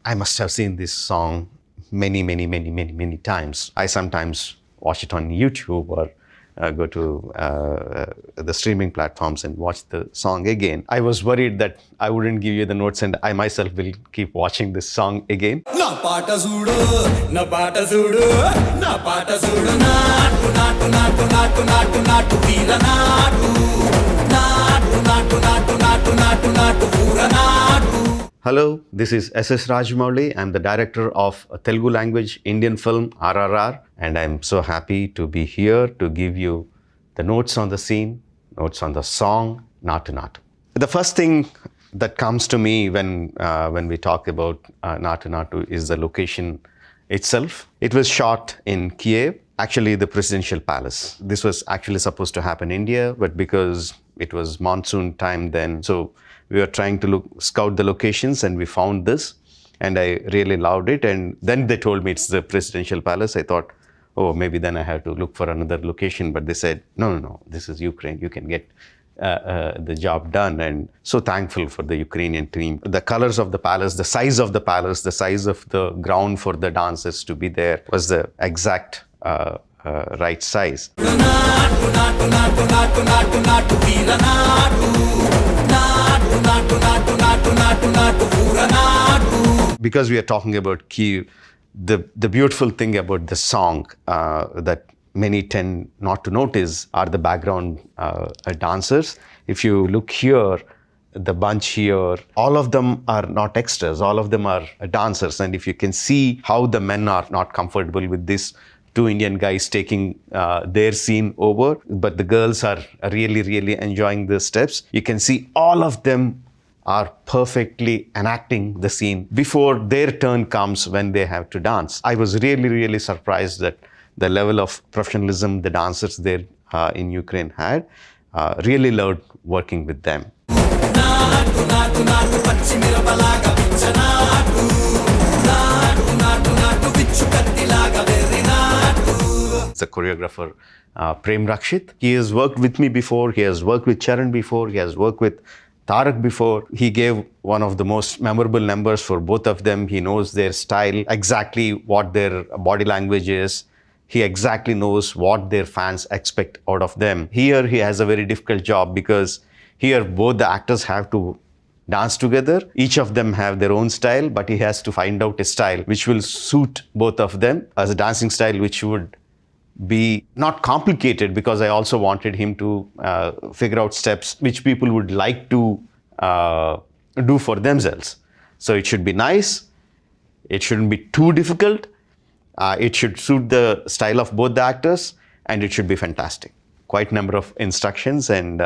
I must have seen this song many times. I sometimes watch it on YouTube or go to the streaming platforms and watch the song again. I was worried that I wouldn't give you the notes and I myself will keep watching this song again. Na paata sudu, na paata sudu, na paata sudu, naatu, naatu, naatu, naatu, naatu, naatu, veera naatu, naatu, naatu, naatu, naatu, naatu, naatu, veera naatu. Hello, this is S.S. Rajamouli. I'm the director of a Telugu language Indian film RRR, and I'm so happy to be here to give you the notes on the scene, notes on the song Naatu Naatu. The first thing that comes to me when we talk about Naatu Naatu is the location itself. It was shot in Kiev, actually the presidential palace. This was actually supposed to happen in India, but because it was monsoon time then, so we were trying to scout the locations and we found this and I really loved it. And then they told me it's the presidential palace. I thought, oh, maybe then I have to look for another location. But they said, no, this is Ukraine. You can get the job done. And so thankful for the Ukrainian team. The colors of the palace, the size of the palace, the size of the ground for the dancers to be there was the exact right size. Because we are talking about Kyiv, the beautiful thing about the song that many tend not to notice are the background dancers. If you look here, the bunch here, all of them are not extras, all of them are dancers. And if you can see how the men are not comfortable with this, two Indian guys taking their scene over, but the girls are really enjoying the steps. You can see all of them are perfectly enacting the scene before their turn comes when they have to dance. I was really surprised that the level of professionalism the dancers there in Ukraine had. Really loved working with them. The choreographer Prem Rakshit. He has worked with me before, he has worked with Charan before, he has worked with Tarak before. He gave one of the most memorable numbers for both of them. He knows their style, exactly what their body language is. He exactly knows what their fans expect out of them. Here he has a very difficult job because here both the actors have to dance together. Each of them have their own style, but he has to find out a style which will suit both of them as a dancing style which would be not complicated, because I also wanted him to figure out steps which people would like to do for themselves. So it should be nice, it shouldn't be too difficult, it should suit the style of both the actors, and it should be fantastic. Quite a number of instructions, and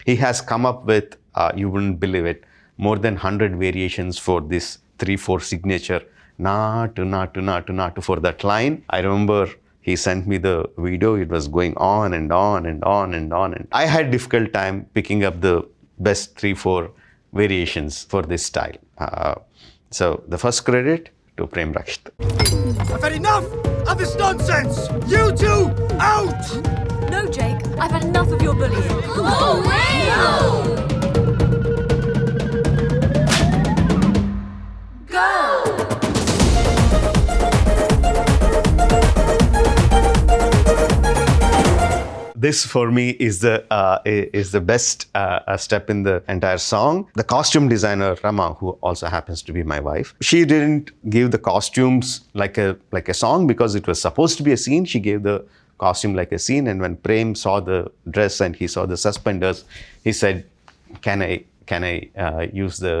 he has come up with, you wouldn't believe it, more than 100 variations for this 3/4 signature Naatu Naatu Naatu Naatu for that line. I remember he sent me the video. It was going on and on and on and on. And I had difficult time picking up the best 3/4 variations for this style. So the first credit to Prem Rakshit. I've had enough of this nonsense! You two, out! No, Jake, I've had enough of your bullying. Oh, wow! This for me is the best step in the entire song. The costume designer Rama, who also happens to be my wife, she didn't give the costumes like a song because it was supposed to be a scene. She gave the costume like a scene, and when Prem saw the dress and he saw the suspenders, he said, "Can I use the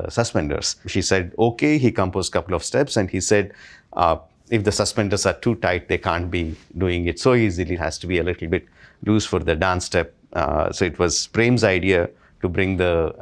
suspenders?" She said, "Okay." He composed a couple of steps and he said, if the suspenders are too tight, they can't be doing it so easily. It has to be a little bit loose for the dance step. So it was Prem's idea to bring the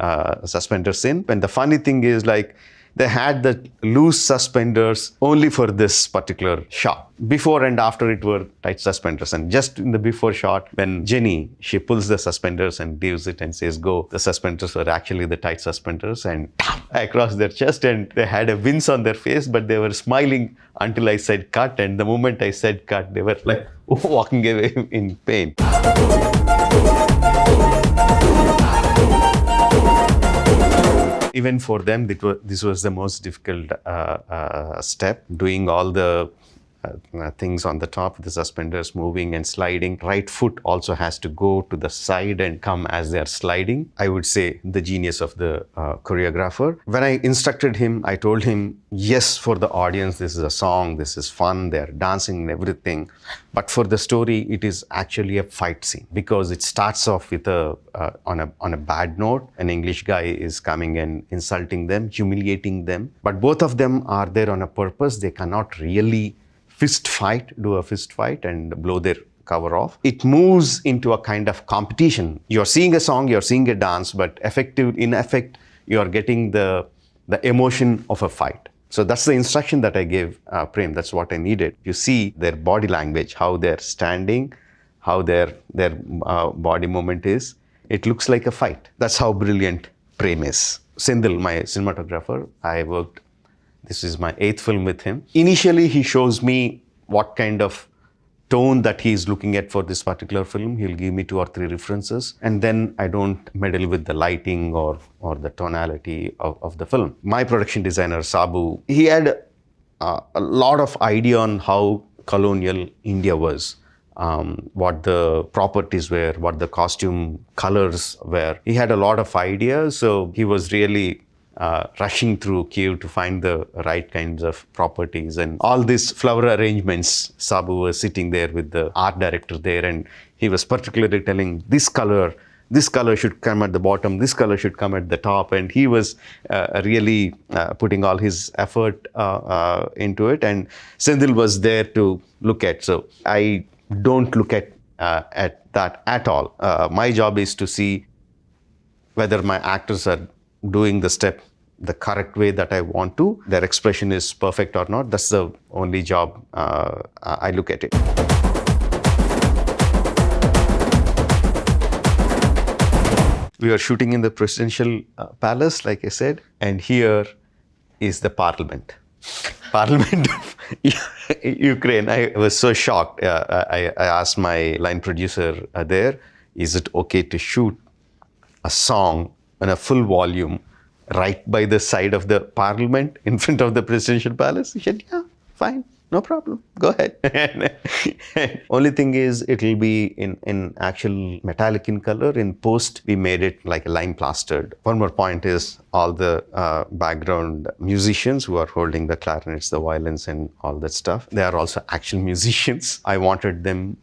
suspenders in. And the funny thing is, like, they had the loose suspenders only for this particular shot. Before and after it were tight suspenders. And just in the before shot, when Jenny, she pulls the suspenders and gives it and says, "Go," the suspenders were actually the tight suspenders and across their chest, and they had a wince on their face, but they were smiling until I said cut. And the moment I said cut, they were like walking away in pain. Even for them, this was the most difficult step, doing all the things on the top, the suspenders moving and sliding. Right foot also has to go to the side and come as they are sliding. I would say the genius of the choreographer. When I instructed him, I told him, yes, for the audience, this is a song, this is fun, they're dancing and everything. But for the story, it is actually a fight scene because it starts off with on a bad note. An English guy is coming and insulting them, humiliating them. But both of them are there on a purpose. They cannot really do a fist fight and blow their cover off. It moves into a kind of competition. You're seeing a song, you're seeing a dance, but in effect, you're getting the emotion of a fight. So that's the instruction that I gave Prem. That's what I needed. You see their body language, how they're standing, how their body movement is. It looks like a fight. That's how brilliant Prem is. Sendil, my cinematographer, this is my 8th film with him. Initially, he shows me what kind of tone that he's looking at for this particular film. He'll give me 2 or 3 references. And then I don't meddle with the lighting or the tonality of the film. My production designer, Sabu, he had a lot of idea on how colonial India was. What the properties were, what the costume colors were. He had a lot of ideas, so he was really rushing through Kyiv to find the right kinds of properties and all these flower arrangements. Sabu was sitting there with the art director there, and he was particularly telling this color should come at the bottom, this color should come at the top, and he was really putting all his effort into it. And Sendil was there to look at. So I don't look at that at all. My job is to see whether my actors are doing the step the correct way that I want to, their expression is perfect or not. That's the only job I look at it. We were shooting in the presidential palace, like I said, and here is the parliament. Parliament of Ukraine. I was so shocked. I asked my line producer there, is it okay to shoot a song on a full volume right by the side of the parliament in front of the presidential palace? He said, yeah, fine, no problem, go ahead. Only thing is, it will be in actual metallic in color. In post, we made it like a lime plastered. One more point is all the background musicians who are holding the clarinets, the violins and all that stuff, they are also actual musicians. I wanted them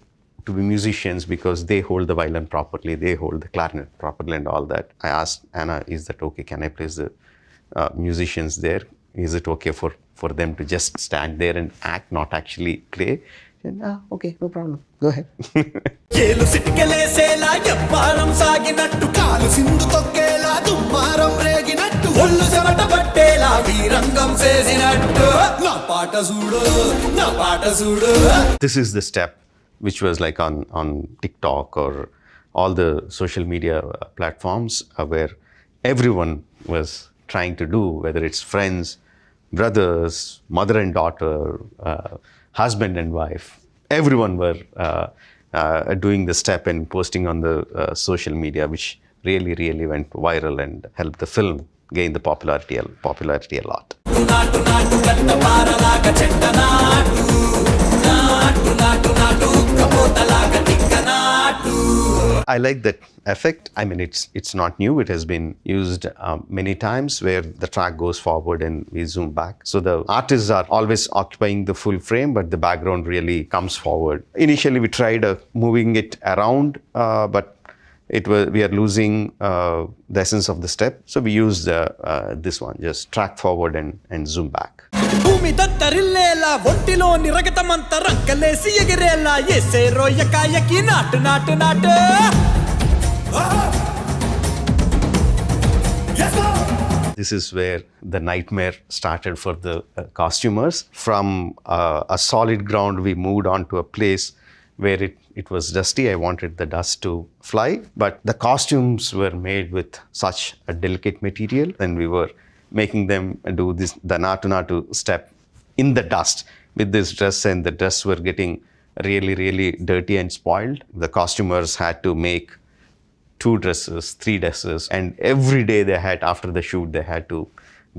to be musicians because they hold the violin properly, they hold the clarinet properly and all that. I asked Anna, is that okay? Can I place the musicians there? Is it okay for them to just stand there and act, not actually play? She said, okay, no problem. Go ahead. This is the step which was like on TikTok or all the social media platforms where everyone was trying to do, whether it's friends, brothers, mother and daughter, husband and wife. Everyone were doing the step and posting on the social media, which really went viral and helped the film gain the popularity a lot. I like that effect. I mean, it's not new. It has been used many times where the track goes forward and we zoom back. So the artists are always occupying the full frame, but the background really comes forward. Initially, we tried moving it around, but we are losing the essence of the step. So we used this one, just track forward and zoom back. భూమి దత్తరిల్లేలా ఒంటిలోని రగతమంత రంకలేసి ఎగిరేలా ఏసే రోయకాయకి నాటు నాటు నాటు. This is where the nightmare started for the costumers. From a solid ground, we moved on to a place where it was dusty. I wanted the dust to fly, but the costumes were made with such a delicate material, and we were making them do the Naatu step in the dust with this dress, and the dress were getting really dirty and spoiled. The costumers had to make 2 dresses, 3 dresses, and every day they had, after the shoot, they had to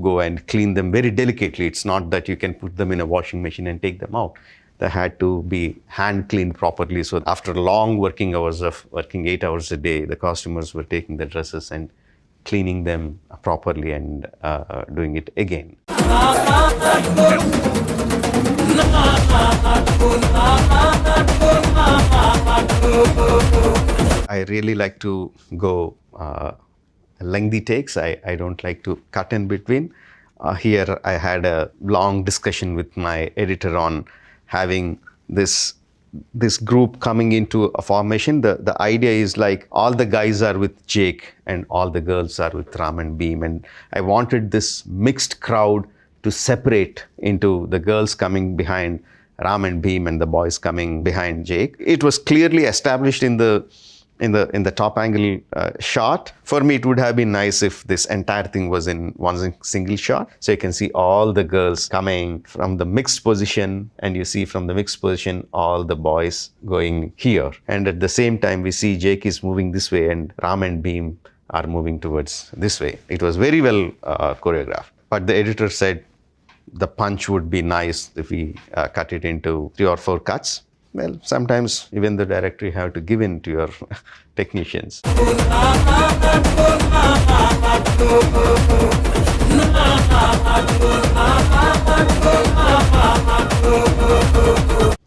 go and clean them very delicately. It's not that you can put them in a washing machine and take them out. They had to be hand cleaned properly. So after long working hours of working 8 hours a day, the costumers were taking the dresses and cleaning them properly and doing it again. I really like to go lengthy takes. I don't like to cut in between. Here I had a long discussion with my editor on having this group coming into a formation. The idea is like all the guys are with Jake and all the girls are with Ram and Beam, and I wanted this mixed crowd to separate into the girls coming behind Ram and Beam and the boys coming behind Jake. It was clearly established in the top angle shot. For me, it would have been nice if this entire thing was in one single shot. So you can see all the girls coming from the mixed position, and you see from the mixed position all the boys going here. And at the same time, we see Jake is moving this way and Ram and Beam are moving towards this way. It was very well choreographed. But the editor said the punch would be nice if we cut it into 3 or 4 cuts. Well, sometimes even the director, you have to give in to your technicians.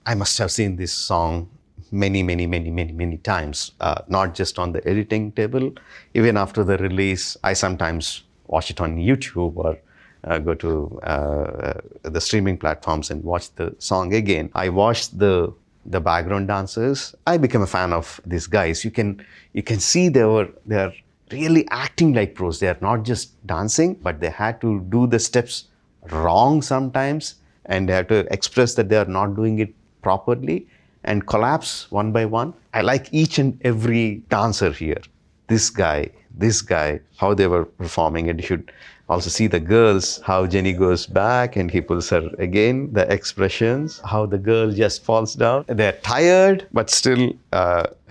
I must have seen this song many times, not just on the editing table. Even after the release, I sometimes watch it on YouTube or go to the streaming platforms and watch the song again. I watched the background dancers. I became a fan of these guys. You can see they are really acting like pros. They are not just dancing, but they had to do the steps wrong sometimes, and they have to express that they are not doing it properly and collapse one by one. I like each and every dancer here. This guy, how they were performing, and you should also see the girls, how Jenny goes back and he pulls her again, the expressions, how the girl just falls down. They're tired, but still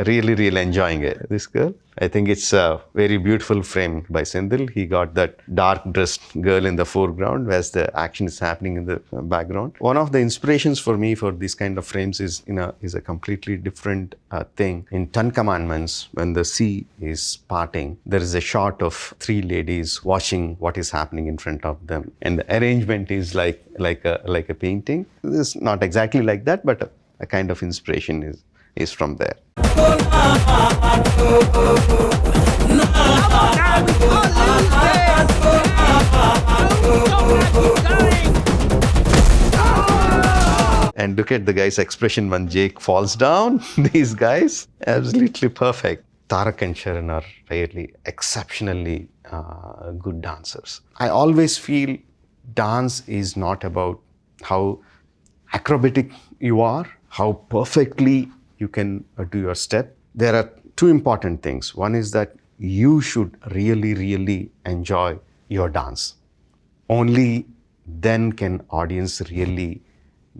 really enjoying it. This girl, I think it's a very beautiful frame by Senthil. He got that dark dressed girl in the foreground, whereas the action is happening in the background. One of the inspirations for me for these kind of frames is a completely different thing. In 10 Commandments, when the sea is parting, there is a shot of 3 ladies watching what is happening in front of them, and the arrangement is like a painting. It's not exactly like that, but a kind of inspiration is from there. And look at the guy's expression when Jake falls down. These guys, absolutely perfect. Tarak and Sharan are really exceptionally good dancers. I always feel dance is not about how acrobatic you are, how perfectly you can do your step. There are 2 important things. One is that you should really enjoy your dance. Only then can audience really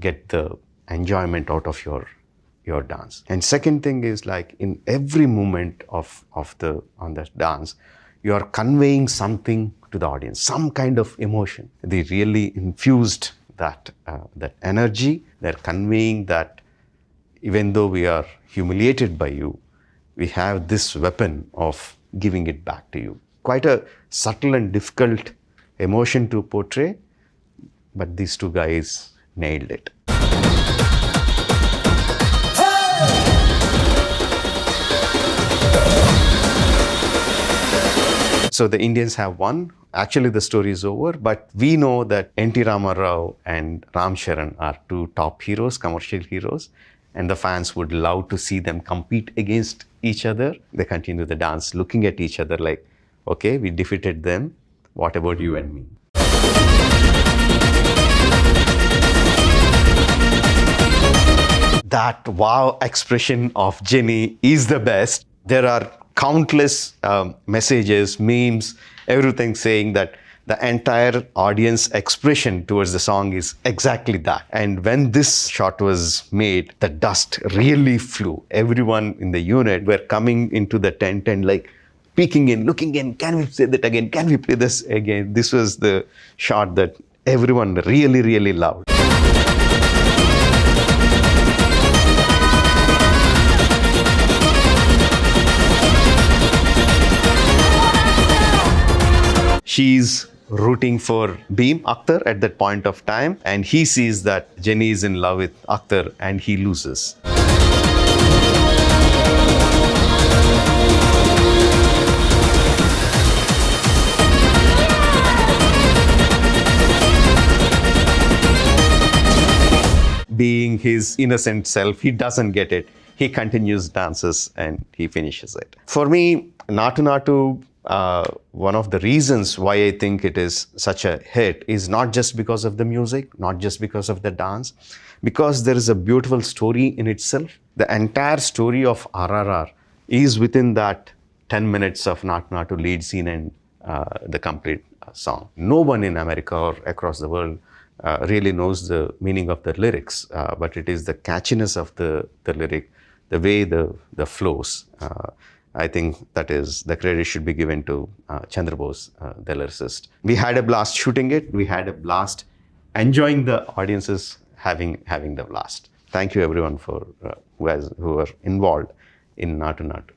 get the enjoyment out of your dance. And second thing is, like, in every moment on the dance, you are conveying something to the audience, some kind of emotion. They really infused that energy. They're conveying that even though we are humiliated by you, we have this weapon of giving it back to you. Quite a subtle and difficult emotion to portray, but these 2 guys nailed it. So the Indians have won. Actually, the story is over, but we know that N.T. Rama Rao and Ram Charan are 2 top heroes, commercial heroes, and the fans would love to see them compete against each other. They continue the dance, looking at each other like, okay, we defeated them. What about you and me? That wow expression of Jenny is the best. There are countless messages, memes, everything saying that The entire audience expression towards the song is exactly that. And when this shot was made, the dust really flew. Everyone in the unit were coming into the tent and like peeking in, looking in, can we say that again? Can we play this again? This was the shot that everyone really, really loved. She's rooting for Beam Akhtar at that point of time, and he sees that Jenny is in love with Akhtar and he loses. Being his innocent self, he doesn't get it. He continues dances and he finishes it. For me, Naatu Naatu, one of the reasons why I think it is such a hit is not just because of the music, not just because of the dance, because there is a beautiful story in itself. The entire story of RRR is within that 10 minutes of Naatu Naatu lead scene and the complete song. No one in America or across the world really knows the meaning of the lyrics, but it is the catchiness of the lyric, the way the flows. I think that is the credit should be given to Chandra Bose, the lyricist. We had a blast shooting it. We had a blast enjoying the audiences having the blast. Thank you everyone for who were involved in Naatu Naatu.